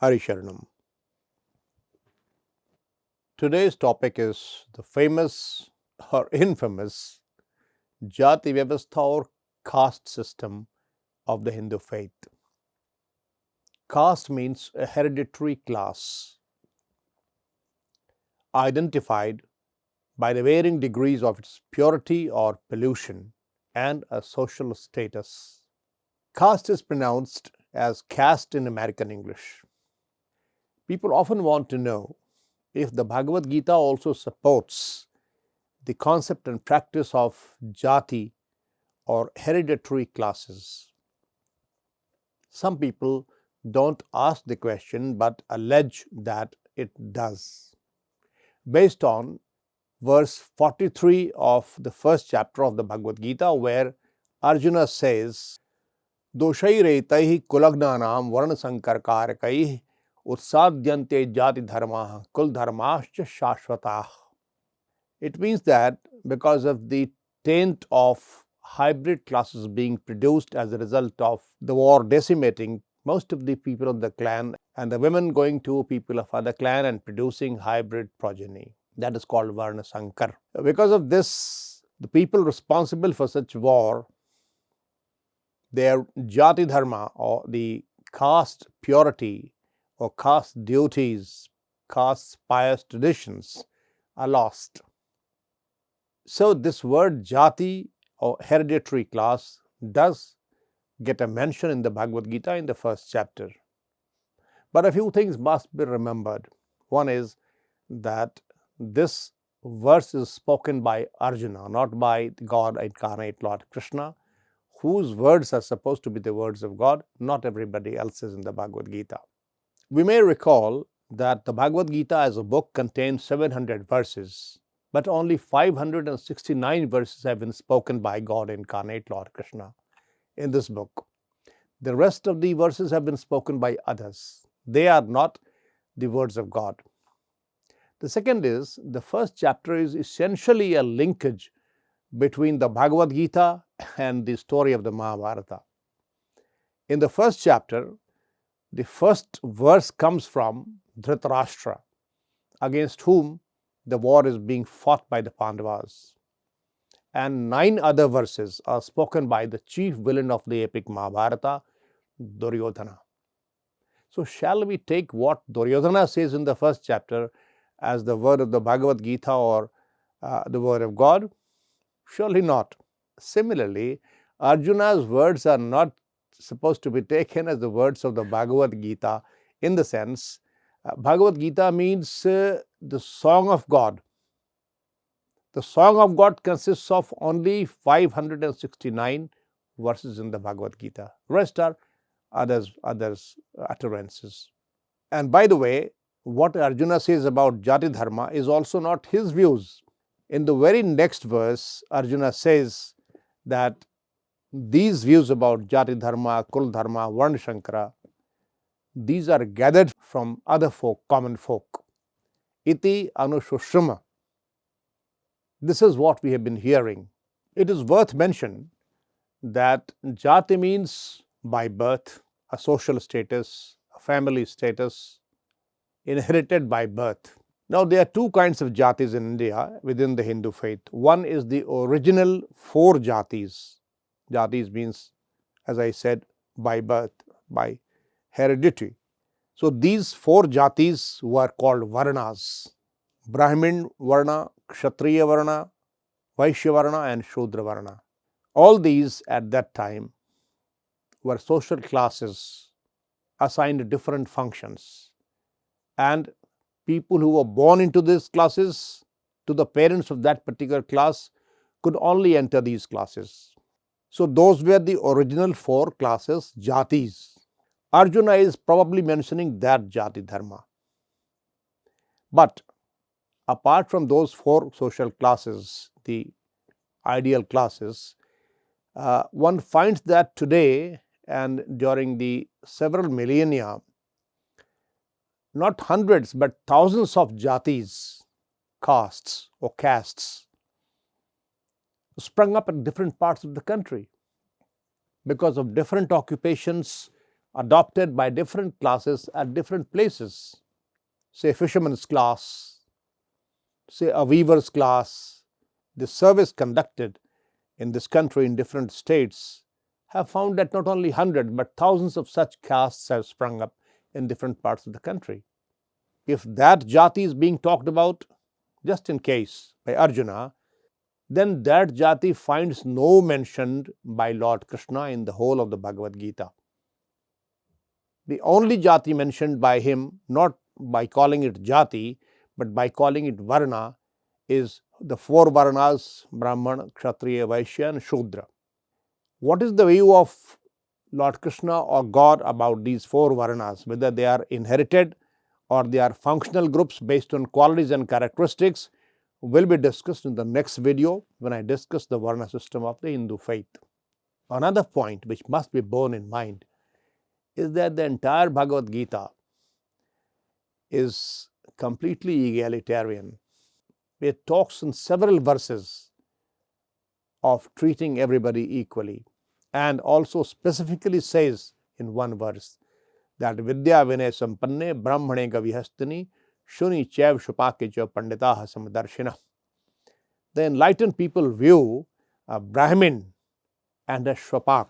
Harisharanam. Today's topic is the famous or infamous Jaati Vyavastha or caste system of the Hindu faith. Caste means a hereditary class identified by the varying degrees of its purity or pollution and a social status. Caste is pronounced as caste in American English. People often want to know if the Bhagavad Gita also supports the concept and practice of Jaati or hereditary classes. Some people don't ask the question but allege that it does. Based on verse 43 of the first chapter of the Bhagavad Gita, where Arjuna says, Doshairetaihi kulagnanam varna sankarkarakaih utsadyante jati dharma kul dharmascha shashvatah. It means that because of the taint of hybrid classes being produced as a result of the war decimating most of the people of the clan and the women going to people of other clan and producing hybrid progeny. That is called Varna Sankar. Because of this, the people responsible for such war, their Jati Dharma or the caste purity or caste duties, caste pious traditions are lost. So this word Jati or hereditary class does get a mention in the Bhagavad Gita in the first chapter. But a few things must be remembered. One is that this verse is spoken by Arjuna, not by God incarnate Lord Krishna, whose words are supposed to be the words of God, not everybody else's in the Bhagavad Gita. We may recall that the Bhagavad Gita as a book contains 700 verses, but only 569 verses have been spoken by God incarnate Lord Krishna in this book. The rest of the verses have been spoken by others. They are not the words of God. The second is, the first chapter is essentially a linkage between the Bhagavad Gita and the story of the Mahabharata. In the first chapter, the first verse comes from Dhritarashtra, against whom the war is being fought by the Pandavas. And 9 other verses are spoken by the chief villain of the epic Mahabharata, Duryodhana. So shall we take what Duryodhana says in the first chapter as the word of the Bhagavad Gita or the word of God? Surely not. Similarly, Arjuna's words are not supposed to be taken as the words of the Bhagavad Gita, in the sense Bhagavad Gita means the song of God. The song of God consists of only 569 verses in the Bhagavad Gita. Rest are others utterances. And by the way, what Arjuna says about Jati Dharma is also not his views. In the very next verse, Arjuna says that these views about Jati Dharma, Kul Dharma, Varna Shankara, these are gathered from other folk, common folk. Iti Anushushama. This is what we have been hearing. It is worth mention that Jati means by birth, a social status, a family status, inherited by birth. Now, there are 2 kinds of Jatis in India within the Hindu faith. One is the original 4 Jatis. Jatis means, as I said, by birth, by heredity. So these 4 Jatis were called Varnas: Brahmin Varna, Kshatriya Varna, Vaishya Varna and Shudra Varna. All these at that time were social classes assigned different functions, and people who were born into these classes, to the parents of that particular class, could only enter these classes. So those were the original 4 classes, Jatis. Arjuna is probably mentioning that Jati Dharma. But apart from those 4 social classes, the ideal classes, one finds that today and during the several millennia, not hundreds but thousands of Jatis, castes or castes, sprung up in different parts of the country because of different occupations adopted by different classes at different places. Say fisherman's class, say a weaver's class. The service conducted in this country in different states have found that not only hundreds but thousands of such castes have sprung up in different parts of the country. If that Jati is being talked about, just in case, by Arjuna, then that Jati finds no mention by Lord Krishna in the whole of the Bhagavad Gita. The only Jati mentioned by him, not by calling it Jati, but by calling it Varna, is the four Varnas: Brahman, Kshatriya, Vaishya and Shudra. What is the view of Lord Krishna or God about these four Varnas, whether they are inherited or they are functional groups based on qualities and characteristics, will be discussed in the next video when I discuss the Varna system of the Hindu faith. Another point which must be borne in mind is that the entire Bhagavad Gita is completely egalitarian. It talks in several verses of treating everybody equally, and also specifically says in one verse that Vidya Vinay Sampanne Brahmane Gavihastani Shuni Chaiv Shupake Cha Panditaha Samadarshina. The enlightened people view a Brahmin and a Shwapak,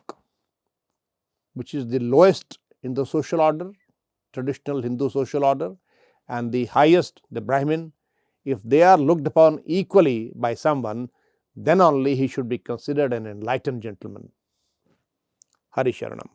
which is the lowest in the social order, traditional Hindu social order, and the highest, the Brahmin. If they are looked upon equally by someone, then only he should be considered an enlightened gentleman. Hari Sharanam.